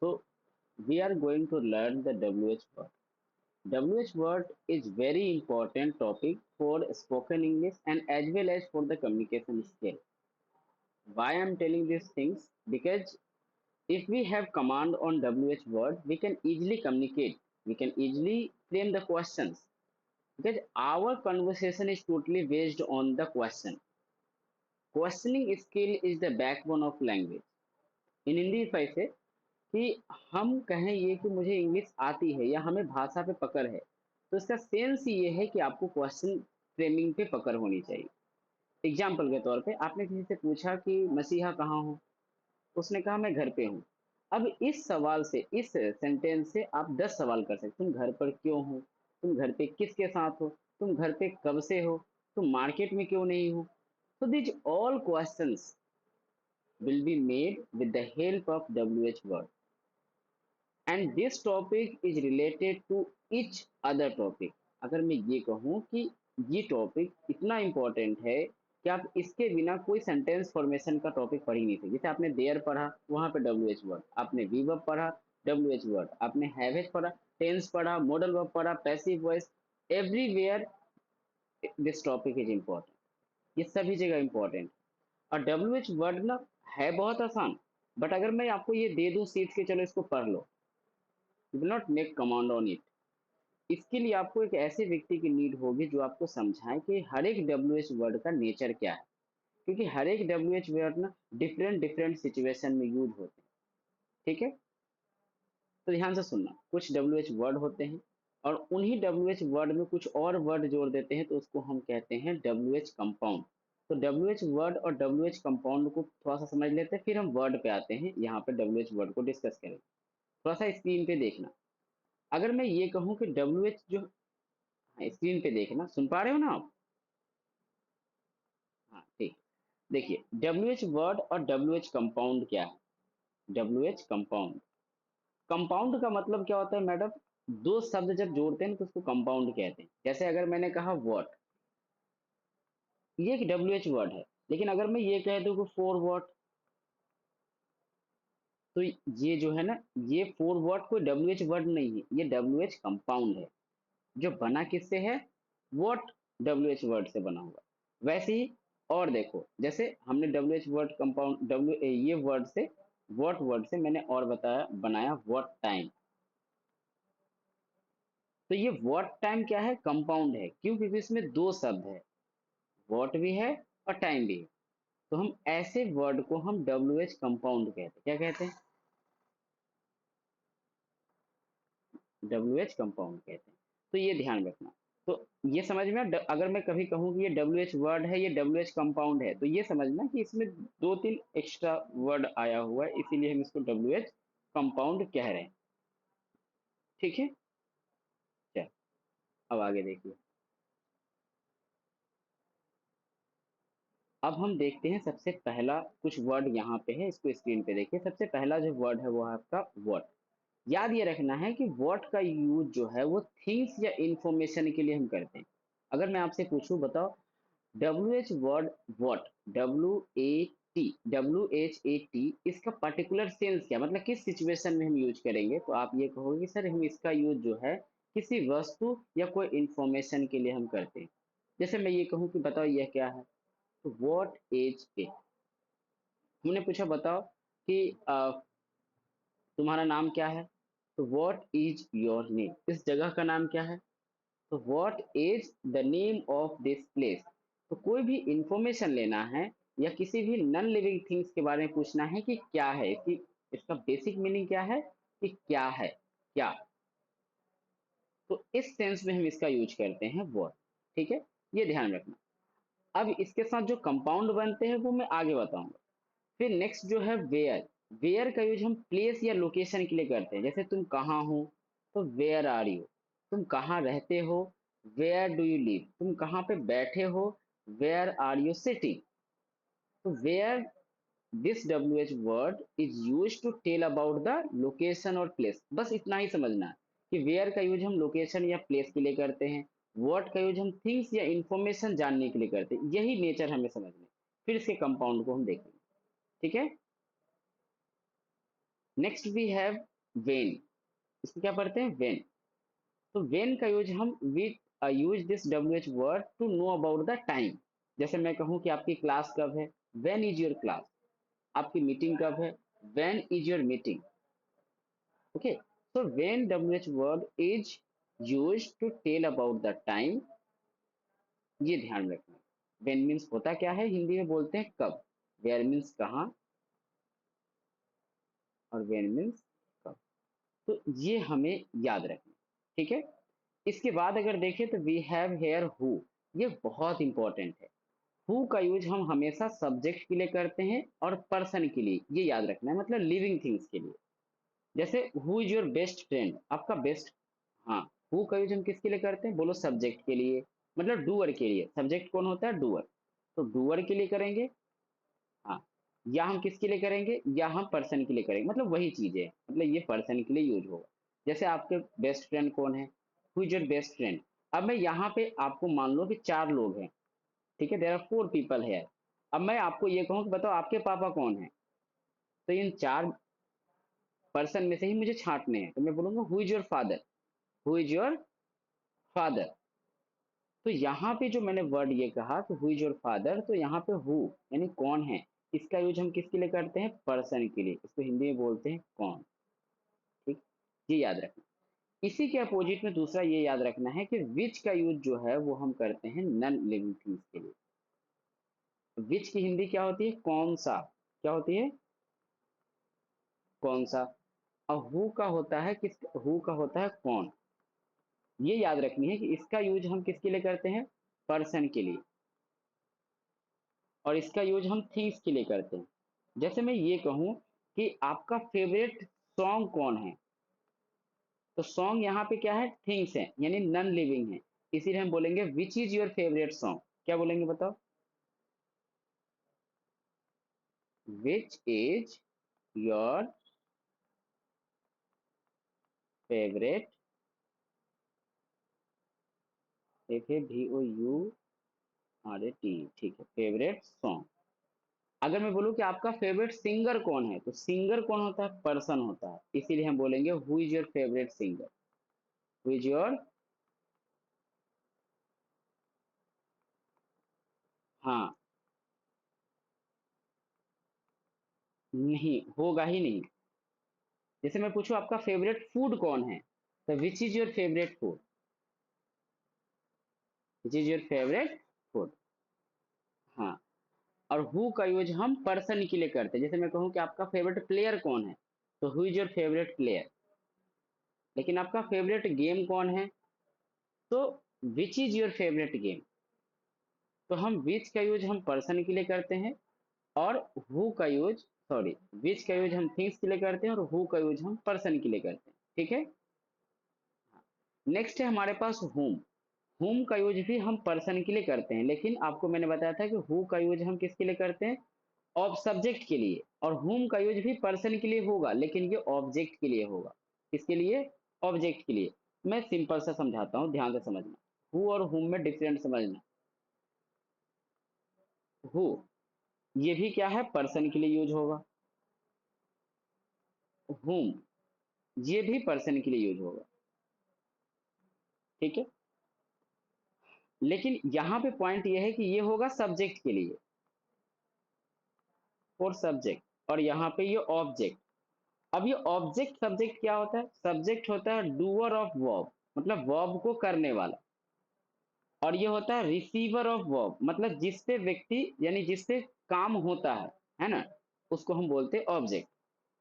So we are going to learn the WH word. WH word is very important topic for spoken English and as well as for the communication skill. Why I'm telling these things? Because if we have command on WH word, we can easily communicate. We can easily frame the questions because our conversation is totally based on the question. Questioning skill is the backbone of language. In Hindi if I say कि हम कहें ये कि मुझे English आती है या हमें भाषा पे पकड़ है तो इसका सेंस ये है कि आपको क्वेश्चन फ्रेमिंग पे पकड़ होनी चाहिए। एग्जाम्पल के तौर पे आपने किसी से पूछा कि मसीहा कहाँ हो, उसने कहा मैं घर पे हूँ। अब इस सवाल से इस सेंटेंस से आप 10 सवाल कर सकते, तुम घर पर क्यों हो, तुम घर पे किसके साथ हो, तुम घर पे कब से हो, तुम मार्केट में क्यों नहीं हो। So these all questions will be made with the help of WH word. And this topic is related to each other topic. अगर मैं ये कहूँ कि ये टॉपिक इतना इम्पोर्टेंट है कि आप इसके बिना कोई सेंटेंस फॉर्मेशन का टॉपिक पढ़ ही नहीं सकते। जैसे आपने देयर पढ़ा, वहां पे डब्ल्यू एच वर्ड, आपने वी वर्ब पढ़ा, डब्ल्यू एच वर्ड, आपने हैव एच पढ़ा, टेंस पढ़ा, मॉडल वर्ब पढ़ा, passive voice, everywhere this topic is important. ये सभी जगह इम्पोर्टेंट। और डब्ल्यू एच वर्ड ना है बहुत आसान, बट अगर मैं आपको ये दे दूं सीट के चलो इसको पढ़ लो, you will not make command on it. इसके लिए आपको एक ऐसे व्यक्ति की नीड होगी जो आपको समझाए कि हर एक डब्ल्यू एच वर्ड का नेचर क्या है, क्योंकि हर एक डब्ल्यू एच वर्ड ना डिफरेंट डिफरेंट सिचुएशन में यूज होते हैं। ठीक है, तो ध्यान से सुनना। कुछ डब्ल्यू एच वर्ड होते हैं और उन्हीं डब्ल्यू एच वर्ड में कुछ और वर्ड जोड़ देते हैं तो उसको हम कहते हैं डब्ल्यू एच कंपाउंड। तो डब्ल्यू एच वर्ड और डब्ल्यू एच कंपाउंड को थोड़ा सा समझ लेते हैं, फिर हम वर्ड पे आते हैं, यहाँ पे डब्ल्यू एच वर्ड को डिस्कस करेंगे। थोड़ा सा स्क्रीन पे देखना। अगर मैं ये कहूँ कि डब्ल्यू एच जो, हाँ, स्क्रीन पे देखना, सुन पा रहे हो ना आप? हाँ ठीक। देखिए डब्ल्यू एच वर्ड और डब्ल्यू एच कंपाउंड क्या है। डब्ल्यू एच कंपाउंड, कंपाउंड का मतलब क्या होता है मैडम? दो शब्द जब जोड़ते हैं तो उसको कंपाउंड कहते हैं। जैसे अगर मैंने कहा वॉट, ये एक डब्ल्यू एच वर्ड है, लेकिन अगर मैं ये कह दूं कि फोर वॉट, तो ये जो है ना, ये फोर वॉट कोई डब्ल्यू एच वर्ड नहीं है, ये डब्ल्यू एच कंपाउंड है जो बना किससे है? वॉट डब्ल्यू एच वर्ड से बना हुआ। वैसे ही और देखो, जैसे हमने W H word compound W ये वर्ड से, वॉट वर्ड से मैंने और बताया बनाया वॉट टाइम। तो ये वॉट टाइम क्या है? कंपाउंड है। क्यों? क्योंकि इसमें दो शब्द है, वॉट भी है और टाइम भी है। तो हम ऐसे वर्ड को हम डब्ल्यू एच कंपाउंड कहते हैं। क्या कहते हैं? डब्ल्यू एच कंपाउंड कहते हैं। तो ये ध्यान रखना। तो ये समझ में अगर मैं कभी कहूँ कि ये डब्ल्यू एच वर्ड है, ये डब्ल्यू एच कंपाउंड है, तो ये समझना कि इसमें दो तीन एक्स्ट्रा वर्ड आया हुआ है, इसीलिए हम इसको डब्ल्यू एच कंपाउंड कह रहे हैं। ठीक है, चल अब आगे देखिए। अब हम देखते हैं सबसे पहला कुछ वर्ड यहाँ पे है, इसको स्क्रीन पे देखिए। सबसे पहला जो वर्ड है वो है आपका वॉट। याद ये रखना है कि वॉट का यूज जो है वो थिंग्स या इंफॉर्मेशन के लिए हम करते हैं। अगर मैं आपसे पूछूं, बताओ W H word what, W H A T, इसका पर्टिकुलर सेंस क्या, मतलब किस सिचुएशन में हम यूज करेंगे? तो आप ये कहोगे कि सर हम इसका यूज जो है किसी वस्तु या कोई इंफॉर्मेशन के लिए हम करते हैं। जैसे मैं ये कहूँ कि बताओ यह क्या है, तो वॉट एज इट। हमने पूछा बताओ कि तुम्हारा नाम क्या है, तो वॉट इज योर नेम, इस जगह का नाम क्या है, तो what is the name of this place. तो कोई भी इंफॉर्मेशन लेना है या किसी भी नॉन लिविंग थिंग्स के बारे में पूछना है कि क्या है, इसकी इसका बेसिक मीनिंग क्या है, कि क्या है, क्या। तो इस सेंस में हम इसका यूज करते हैं व्हाट। ठीक है, ये ध्यान रखना। अब इसके साथ जो कंपाउंड बनते हैं वो मैं आगे बताऊंगा। फिर नेक्स्ट जो है वेयर। वेयर का यूज हम प्लेस या लोकेशन के लिए करते हैं। जैसे तुम कहाँ हो, तो वेयर आर यू। तुम कहाँ रहते हो, वेयर डू यू लिव। तुम कहाँ पे बैठे हो, वेयर आर यू सिटिंग। तो where, this W H word is use to tell about the location और प्लेस। बस इतना ही समझना है कि वेयर का यूज हम लोकेशन या प्लेस के लिए करते हैं, वर्ड का यूज हम थिंग्स या इंफॉर्मेशन जानने के लिए करते हैं। यही नेचर हमें समझना है। फिर इसके कंपाउंड को हम देखेंगे। ठीक है, नेक्स्ट वी हैव वेन, इसको क्या पढ़ते हैं, वेन। तो वेन का यूज हम we use this W H word to know about the time. जैसे मैं कहूँ कि आपकी क्लास कब है, वेन इज योर क्लास। आपकी मीटिंग कब है, when is your meeting. Okay, so when wh word is used to tell about the time, ये ध्यान रखना। when means होता क्या है, हिंदी में बोलते हैं कब, where means कहाँ, और when means कब। तो ये हमें याद रखना, ठीक है। इसके बाद अगर देखें तो वी हैव हेयर हु, ये बहुत इंपॉर्टेंट है। हु का यूज हम हमेशा सब्जेक्ट के लिए करते हैं और पर्सन के लिए, ये याद रखना है, मतलब लिविंग थिंग्स के लिए। जैसे who is your best friend, आपका बेस्ट। हाँ, हु का यूज हम किसके लिए करते हैं, बोलो सब्जेक्ट के लिए, मतलब डूअर के लिए। सब्जेक्ट कौन होता है, डूअर। तो डूअर के लिए करेंगे। हाँ, या हम किसके लिए करेंगे, या हम पर्सन के लिए करेंगे, मतलब वही चीज है, मतलब ये पर्सन के लिए यूज होगा। जैसे आपके बेस्ट फ्रेंड कौन है, who is your best friend. अब मैं यहाँ पे आपको मान लो कि 4 लोग हैं, ठीक है, देयर आर 4 पीपल है। अब मैं आपको ये कहूँ कि बताओ आपके पापा कौन है, तो इन 4 पर्सन में से ही मुझे छांटने हैं, तो मैं बोलूंगा who is your father, who is your father. तो यहाँ पे जो मैंने वर्ड ये कहा कि हु इज योर फादर, तो यहाँ पे हु यानी कौन है, इसका यूज हम किसके लिए करते हैं, पर्सन के लिए। इसको हिंदी में बोलते हैं कौन, ठीक। ये याद रखना। इसी के अपोजिट में दूसरा ये याद रखना है कि विच का यूज जो है वो हम करते हैं नन लिविंग थिंग्स के लिए। विच की हिंदी क्या होती है, कौन सा, क्या होती है, कौन सा। और हु का होता है किस, हु का होता है कौन। ये याद रखनी है कि इसका यूज हम किसके लिए करते हैं, पर्सन के लिए, और इसका यूज हम थिंग्स के लिए करते हैं। जैसे मैं ये कहूं कि आपका फेवरेट सॉन्ग कौन है, तो सॉन्ग यहाँ पे क्या है, थिंग्स है, यानी नन लिविंग है। इसीलिए हम बोलेंगे विच इज योर फेवरेट सॉन्ग, क्या बोलेंगे बताओ, विच इज योर फेवरेट, FAVOURAT, ठीक है, फेवरेट सॉन्ग। अगर मैं बोलूं कि आपका फेवरेट सिंगर कौन है, तो सिंगर कौन होता है, पर्सन होता है, इसीलिए हम बोलेंगे who is your favourite singer, who is your. हाँ, नहीं होगा ही नहीं। जैसे मैं पूछूं आपका फेवरेट फूड कौन है, तो विच is your favourite food, which is your favourite food. हाँ, और हु का यूज हम पर्सन के लिए करते हैं। जैसे मैं कहूं कि आपका फेवरेट प्लेयर कौन है, तो who is your favourite player. लेकिन आपका फेवरेट गेम कौन है, तो विच इज योर फेवरेट गेम। तो हम विच का यूज हम पर्सन के लिए करते हैं, और हु का यूज, सॉरी, विच का यूज हम थिंग्स के लिए करते हैं, और हु का यूज हम पर्सन के लिए करते हैं, ठीक है। नेक्स्ट है हमारे पास हुम। हुम का यूज भी हम पर्सन के लिए करते हैं, लेकिन आपको मैंने बताया था कि हु का यूज हम किसके लिए करते हैं, ऑब सब्जेक्ट के लिए। और हुम का यूज भी पर्सन के लिए होगा, लेकिन ये ऑब्जेक्ट के लिए होगा। किसके लिए, ऑब्जेक्ट के लिए। मैं सिंपल सा समझाता हूँ, ध्यान से समझना। हु और हुम में डिफरेंट समझना। हु, ये भी क्या है, पर्सन के लिए यूज होगा। हुम, ये भी पर्सन के लिए यूज होगा, ठीक है। लेकिन यहाँ पे पॉइंट ये है कि ये होगा सब्जेक्ट के लिए, फॉर सब्जेक्ट, और यहाँ पे ये ऑब्जेक्ट। अब ये ऑब्जेक्ट सब्जेक्ट क्या होता है, सब्जेक्ट होता है डूअर ऑफ वर्ब, मतलब वर्ब को करने वाला। और ये होता है रिसीवर ऑफ वर्ब, मतलब जिससे व्यक्ति यानी जिससे काम होता है ना, उसको हम बोलते हैं ऑब्जेक्ट।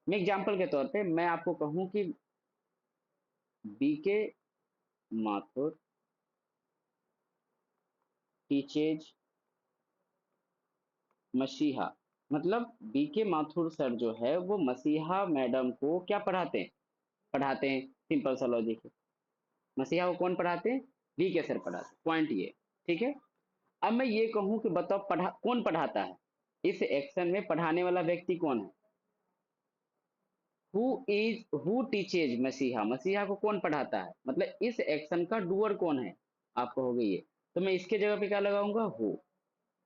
मैं एग्जांपल के तौर पे मैं आपको कहूं कि BK माथुर टीचेज मसीहा, मतलब BK माथुर सर जो है वो मसीहा मैडम को क्या पढ़ाते हैं, पढ़ाते हैं, सिंपल सा लॉजिक है। मसीहा को कौन पढ़ाते हैं, BK सर पढ़ाते, पॉइंट ये, ठीक है। अब मैं ये कहूं कि बताओ कौन पढ़ाता है, इस एक्शन में पढ़ाने वाला व्यक्ति कौन है, हु टीचेज मसीहा, मसीहा को कौन पढ़ाता है, मतलब इस एक्शन का डूअर कौन है, आप कहोगे ये। तो मैं इसके जगह पे क्या लगाऊंगा,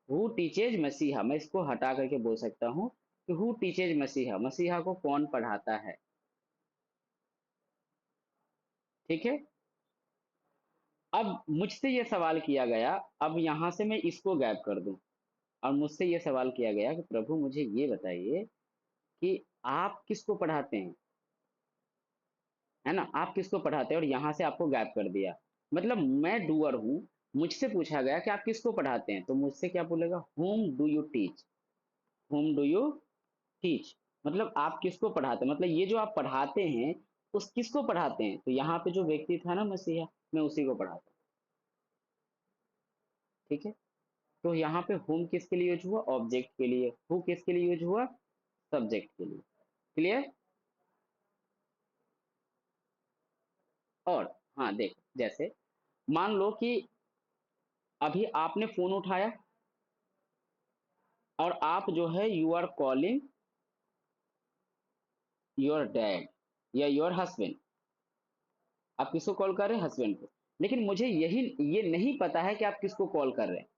हु टीचेज मसीहा, मैं इसको हटा करके बोल सकता हूँ कि हु टीचेज मसीहा, मसीहा को कौन पढ़ाता है। ठीक है। अब मुझसे ये सवाल किया गया, अब यहां से मैं इसको गैप कर दूं, और मुझसे ये सवाल किया गया कि प्रभु मुझे ये बताइए कि आप किसको पढ़ाते हैं, है ना, आप किसको पढ़ाते हैं, और यहां से आपको गैप कर दिया। मतलब मैं डूअर हूं, मुझसे पूछा गया कि आप किसको पढ़ाते हैं, तो मुझसे क्या बोलेगा, whom do you teach, whom do you teach, मतलब आप किसको पढ़ाते हैं, मतलब ये जो आप पढ़ाते हैं उस किसको पढ़ाते हैं, तो यहाँ पे जो व्यक्ति था ना मसीहा, मैं उसी को पढ़ाता हूँ। ठीक है। तो यहाँ पे whom किसके लिए यूज हुआ, ऑब्जेक्ट के लिए, who किसके लिए यूज हुआ, सब्जेक्ट के लिए। क्लियर। और हाँ देख, जैसे मान लो कि अभी आपने फोन उठाया, और आप जो है you are calling your dad या योर हस्बैंड, आप किसको कॉल कर रहे हैं, हस्बैंड को। लेकिन मुझे यही ये नहीं पता है कि आप किसको कॉल कर रहे हैं।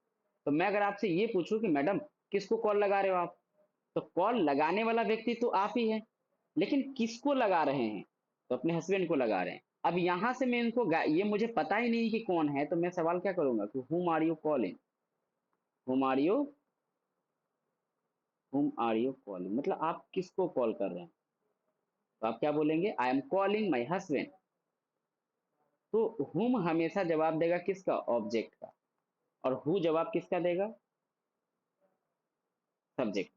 तो मैं अगर आपसे ये पूछूं कि मैडम किसको कॉल लगा रहे हो आप, तो कॉल लगाने वाला व्यक्ति तो आप ही है, लेकिन किसको लगा रहे हैं, तो अपने हस्बैंड को लगा रहे हैं। अब यहां से मैं इनको ये मुझे पता ही नहीं कि कौन है, तो मैं सवाल क्या करूंगा कि whom are you calling, whom are you, whom are you calling, मतलब आप किसको कॉल कर रहे हैं, तो आप क्या बोलेंगे, I am calling my husband. तो हुम हमेशा जवाब देगा किसका, ऑब्जेक्ट का, और हु जवाब किसका देगा, सब्जेक्ट।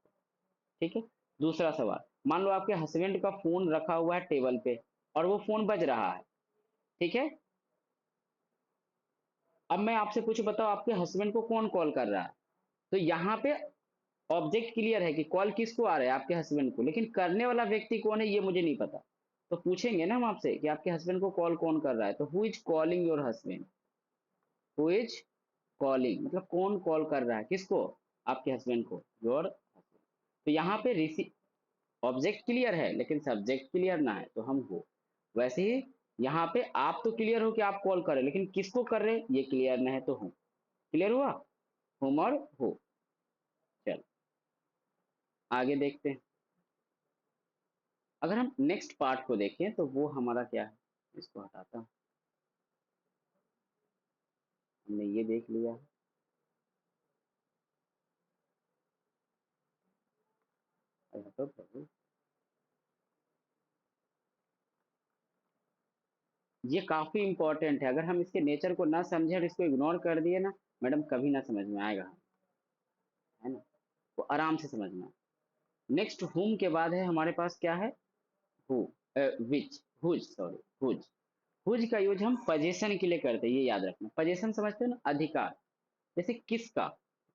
ठीक है। दूसरा सवाल, मान लो आपके हस्बैंड का फोन रखा हुआ है टेबल पे, और वो फोन बज रहा है। ठीक है। अब मैं आपसे कुछ बताओ, आपके हस्बैंड को कौन कॉल कर रहा है, तो यहाँ पे ऑब्जेक्ट क्लियर है कि कॉल किसको आ रहा है, आपके हस्बैंड को, लेकिन करने वाला व्यक्ति कौन है ये मुझे नहीं पता। तो पूछेंगे ना हम आपसे कि आपके हस्बैंड को कॉल कौन कर रहा है, तो who is calling your husband, who is calling, मतलब कौन कॉल कर रहा है किसको, आपके हस्बैंड को, योर हस्बैंड। तो यहाँ पे रिसीव, ऑब्जेक्ट क्लियर है लेकिन सब्जेक्ट क्लियर ना है, तो हम हो। वैसे ही यहाँ पे आप तो क्लियर हो कि आप कॉल कर रहे हैं, लेकिन किसको कर रहे हैं ये क्लियर ना है, तो हूँ। क्लियर हुआ, हुम और हो। चल आगे देखते हैं। अगर हम नेक्स्ट पार्ट को देखें तो वो हमारा क्या है, इसको हटाता हूं। हमने ये देख लिया है। अरे तो प्रभु, ये काफी इंपॉर्टेंट है, अगर हम इसके नेचर को ना समझे और इसको इग्नोर कर दिए ना, मैडम कभी ना समझ में आएगा, है ना, तो आराम से समझना। नेक्स्ट हुम के बाद है हमारे पास क्या है, who, which, whose, sorry, whose. Whose का यूज हम पोजीशन के लिए करते हैं, ये याद रखना, पोजीशन समझते हो ना, अधिकार। जैसे किसका,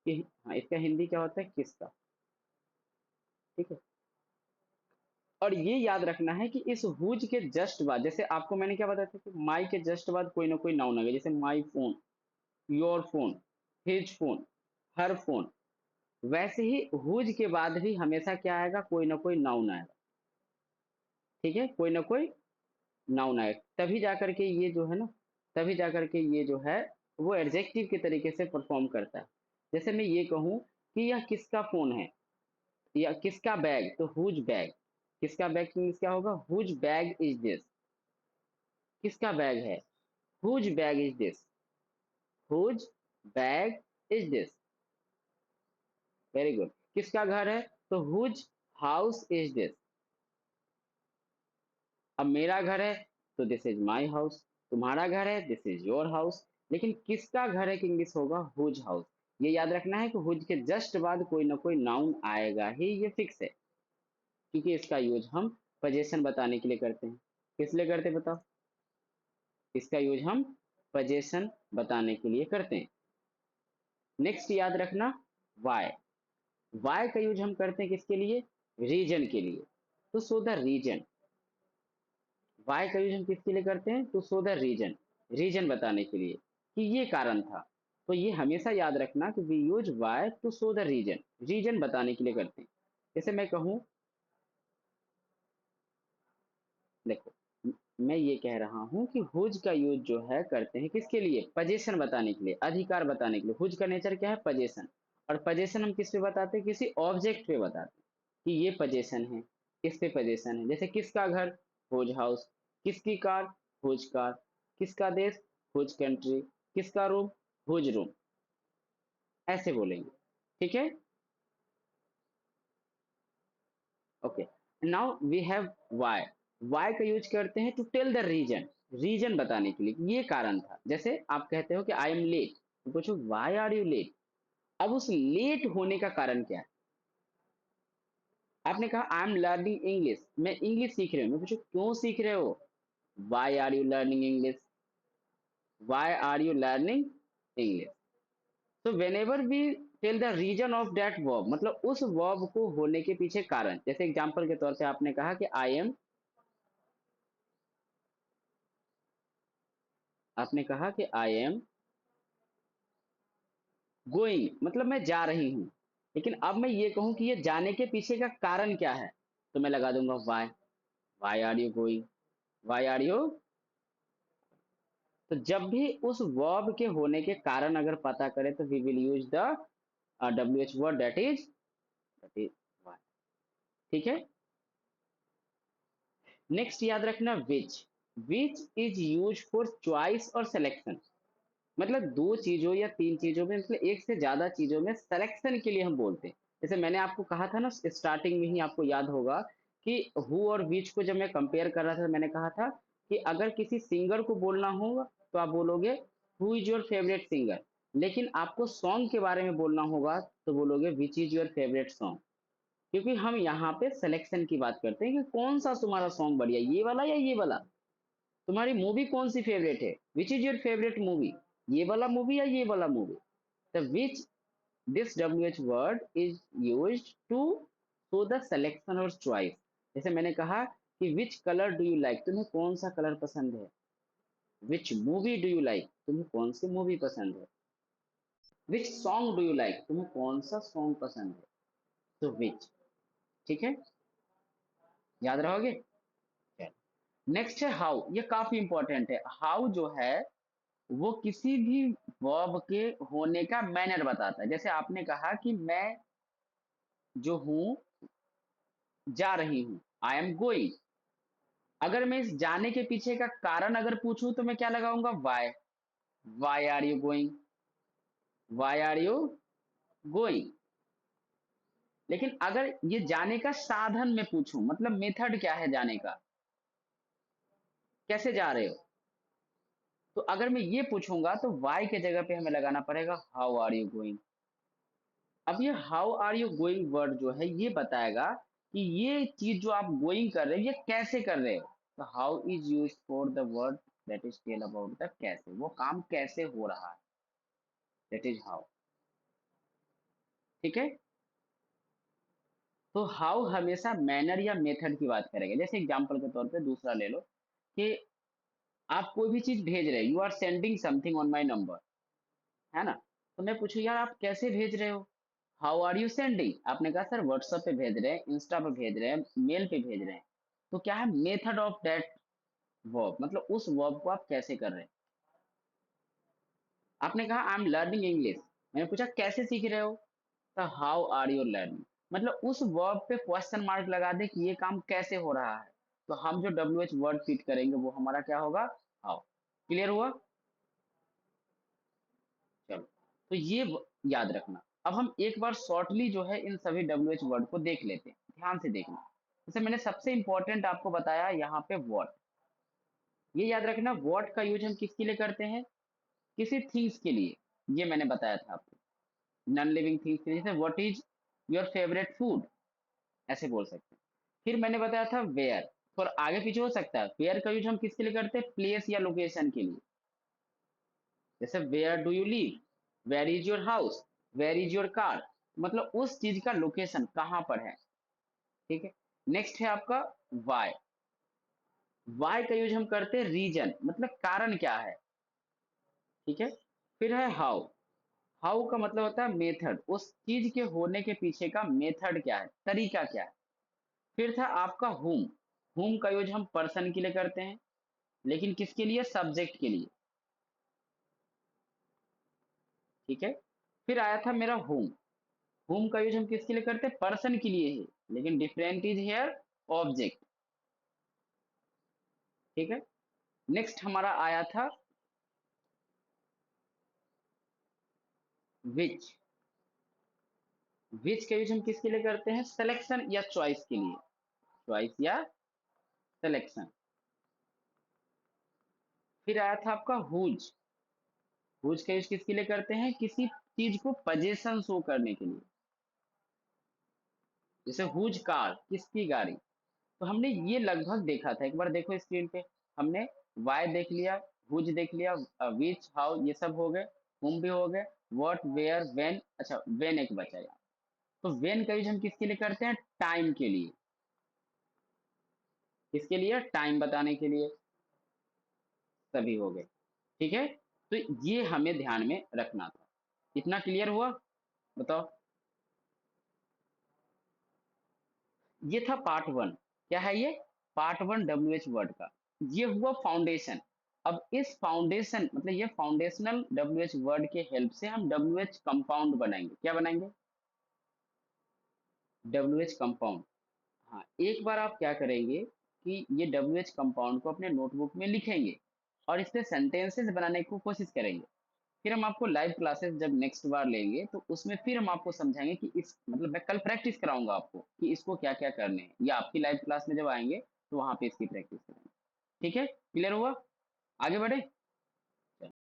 हाँ इसका हिंदी क्या होता है, किसका। ठीक है। और ये याद रखना है कि इस हुज के जस्ट बाद, जैसे आपको मैंने क्या बताया था कि माई के जस्ट बाद कोई ना कोई नाउन आ गया, जैसे my phone, your phone, his phone, her phone, वैसे ही हुज के बाद भी हमेशा क्या आएगा, कोई ना कोई नाउन आएगा। ठीक है, कोई ना कोई नाउन आएगा, तभी जाकर के ये जो है ना, तभी जाकर के ये जो है वो एडजेक्टिव के तरीके से परफॉर्म करता है। जैसे मैं ये कहूँ कि यह किसका फोन है, या किसका बैग, तो हुज बैग, किसका बैग मीन्स क्या होगा, हुज बैग इज दिस, किसका बैग है, whose bag is this, whose bag is this, very good. किसका घर है, तो हुज हाउस इज दिस, अब मेरा घर है तो दिस इज माई हाउस, तुम्हारा घर है दिस इज योर हाउस, लेकिन किसका घर है कि इंग्लिश होगा हुज हाउस। ये याद रखना है कि हुज के जस्ट बाद कोई ना कोई नाउन आएगा ही, ये फिक्स है, क्योंकि इसका यूज हम पोजेशन बताने के लिए करते हैं। किस लिए करते हैं बताओ, इसका यूज हम पोजेशन बताने के लिए करते हैं। नेक्स्ट याद रखना, वाई, वाई का यूज हम करते हैं किसके लिए, रीजन के लिए, तो सो द रीजन, वाई का यूज हम किसके लिए करते हैं, to show the reason, reason बताने के लिए कि ये कारण था। तो ये हमेशा याद रखना कि we use why to show the reason, reason बताने के लिए करते हैं। जैसे मैं कहूँ, देखो मैं ये कह रहा हूँ कि हुज का यूज जो है करते हैं किसके लिए, पोजीशन बताने के लिए, अधिकार बताने के लिए। हुज का नेचर क्या है, पोजीशन, और पोजीशन हम किस पे बताते हैं, किसी ऑब्जेक्ट पे बताते हैं कि ये पोजीशन है, किस पे पोजीशन है। जैसे किसका घर, हुज हाउस, किसकी कार, हुज कार, किसका देश, हुज कंट्री, किसका रूम, हुज रूम, ऐसे बोलेंगे। ठीक है। Okay, now we have why. Why का यूज करते हैं to tell the reason, reason बताने के लिए ये कारण था। जैसे आप कहते हो कि आई एम लेट, तो पूछो वाई आर यू लेट। अब उस लेट होने का कारण क्या है। आपने कहा आई एम लर्निंग इंग्लिश, मैं इंग्लिश सीख रही हूँ, मैं पूछो क्यों सीख रहे हो, why are you learning English, why are you learning English. तो whenever we tell the reason of that verb, मतलब उस verb को होने के पीछे कारण, जैसे एग्जांपल के तौर पे आपने कहा कि आई एम, आपने कहा कि आई एम गोइंग, मतलब मैं जा रही हूं। लेकिन अब मैं ये कहूं कि ये जाने के पीछे का कारण क्या है, तो मैं लगा दूंगा why, why are you going, why are you. तो जब भी उस वर्ब के होने के कारण अगर पता करें तो we will use the W H word, that is why. ठीक है। नेक्स्ट याद रखना which. Which is use for choice और सिलेक्शन, मतलब दो चीजों या तीन चीजों में, मतलब एक से ज्यादा चीजों में सिलेक्शन के लिए हम बोलते हैं। जैसे मैंने आपको कहा था ना स्टार्टिंग में ही, आपको याद होगा कि हु और विच को जब मैं कंपेयर कर रहा था, मैंने कहा था कि अगर किसी सिंगर को बोलना होगा तो आप बोलोगे who is your favourite singer, लेकिन आपको सॉन्ग के बारे में बोलना होगा तो बोलोगे विच इज योर फेवरेट सॉन्ग। क्योंकि हम यहाँ पे सिलेक्शन की बात करते हैं कि कौन सा तुम्हारा सॉन्ग बढ़िया, ये वाला या ये वाला। तुम्हारी मूवी कौन सी फेवरेट है, which is your favourite movie, ये वाला मूवी या ये वाला movie. The which, this W H word is use to show the selection और चॉइस। जैसे मैंने कहा कि which colour do you like, तुम्हें कौन सा कलर पसंद है। Which movie do you like, तुम्हें कौन सी मूवी पसंद है। Which song do you like, तुम्हें कौन सा सॉन्ग पसंद है। तो विच। ठीक है, याद रहोगे। नेक्स्ट है हाउ, ये काफी इंपॉर्टेंट है। हाउ जो है वो किसी भी वर्ब के होने का मैनर बताता है। जैसे आपने कहा कि मैं जो हूं जा रही हूं, आई एम गोइंग। अगर मैं इस जाने के पीछे का कारण अगर पूछूं तो मैं क्या लगाऊंगा, why, why are you going, why are you going. लेकिन अगर ये जाने का साधन में पूछूं, मतलब मेथड क्या है जाने का, कैसे जा रहे हो, तो अगर मैं ये पूछूंगा तो वाई के जगह पे हमें लगाना पड़ेगा हाउ आर यू गोइंग। अब ये how are you going word जो है ये बताएगा कि ये चीज जो आप गोइंग कर रहे हो ये कैसे कर रहे हो। तो how is use for the word that is tell about the कैसे, वो काम कैसे हो रहा है, दैट इज हाउ। ठीक है। तो हाउ हमेशा मैनर या मेथड की बात करेगा। जैसे एग्जांपल के तौर पे दूसरा ले लो कि आप कोई भी चीज भेज रहे हो, you are sending something on my number, है ना। तो मैं पूछूं यार आप कैसे भेज रहे हो, हाउ आर यू सेंडिंग। आपने कहा सर व्हाट्सएप पे भेज रहे हैं, इंस्टा पे भेज रहे हैं, मेल पे भेज रहे हैं। तो क्या है मेथड ऑफ दैट वर्ब, मतलब उस वर्ब को आप कैसे कर रहे हैं। आपने कहा आई एम लर्निंग इंग्लिश, मैंने पूछा कैसे सीख रहे हो, तो हाउ आर यू लर्निंग। मतलब उस वर्ब पे क्वेश्चन मार्क लगा दे कि ये काम कैसे हो रहा है। तो हम जो डब्ल्यू एच वर्ड फिट करेंगे वो हमारा क्या होगा, हाउ। क्लियर हुआ। चलो, तो ये याद रखना। अब हम एक बार शॉर्टली जो है इन सभी डब्ल्यू एच वर्ड को देख लेते हैं, ध्यान से देखना। जैसे मैंने सबसे इंपॉर्टेंट आपको बताया यहाँ पे व्हाट। ये याद रखना व्हाट का यूज हम किसके लिए करते हैं, किसी थिंग्स के लिए। ये मैंने बताया था आपको, नॉन लिविंग थिंग्स के लिए। जैसे what is your favourite food, ऐसे बोल सकते हैं। फिर मैंने बताया था वेयर, और आगे पीछे हो सकता है। वेयर का यूज हम किसके लिए करते हैं, प्लेस या लोकेशन के लिए। जैसे where do you live, where is your house, where is your car, मतलब उस चीज का लोकेशन कहां पर है। ठीक है। नेक्स्ट है आपका वाई। वाई का यूज हम करते हैं रीजन, मतलब कारण क्या है। ठीक है। फिर है हाउ। हाउ का मतलब होता है मेथड, उस चीज के होने के पीछे का मेथड क्या है, तरीका क्या है। फिर था आपका हुम। हुम का यूज हम पर्सन के लिए करते हैं, लेकिन किसके लिए, सब्जेक्ट के लिए। ठीक है। फिर आया था मेरा होम। होम का यूज हम किसके लिए करते हैं, पर्सन के लिए ही, लेकिन डिफरेंट इज हेयर ऑब्जेक्ट। ठीक है। नेक्स्ट हमारा आया था विच। विच का यूज हम किसके लिए करते हैं? सिलेक्शन या चॉइस के लिए। चॉइस या सिलेक्शन। फिर आया था आपका हुज। हुज का यूज किसके लिए करते हैं? किसी चीज को पोजीशन शो करने के लिए। जैसे हुज कार, किसकी गाड़ी। तो हमने ये लगभग देखा था, एक बार देखो स्क्रीन पे। हमने वाई देख लिया, हुज देख लिया, विच, हाउ, ये सब हो गए। हुम भी हो गए। What, where, when. अच्छा, व्हेन एक बचा यार। तो व्हेन का यूज हम किसके लिए करते हैं? टाइम के लिए। किसके लिए? टाइम बताने के लिए। सभी हो गए। ठीक है। तो ये हमें ध्यान में रखना था। इतना क्लियर हुआ? बताओ। ये था पार्ट वन। क्या है ये? Part one W H word का। ये हुआ फाउंडेशन। अब इस फाउंडेशन मतलब ये फाउंडेशनल डब्ल्यू एच वर्ड के हेल्प से हम डब्ल्यू एच कंपाउंड बनाएंगे। क्या बनाएंगे? W H compound. हाँ, एक बार आप क्या करेंगे कि ये डब्ल्यू एच कंपाउंड को अपने नोटबुक में लिखेंगे और इससे सेंटेंसेस बनाने की कोशिश करेंगे। फिर हम आपको लाइव क्लासेस जब नेक्स्ट बार लेंगे तो उसमें फिर हम आपको समझाएंगे कि इस मतलब मैं कल प्रैक्टिस कराऊंगा आपको कि इसको क्या क्या करने हैं, या आपकी लाइव क्लास में जब आएंगे तो वहां पे इसकी प्रैक्टिस करेंगे। ठीक है, क्लियर हुआ? आगे बढ़े।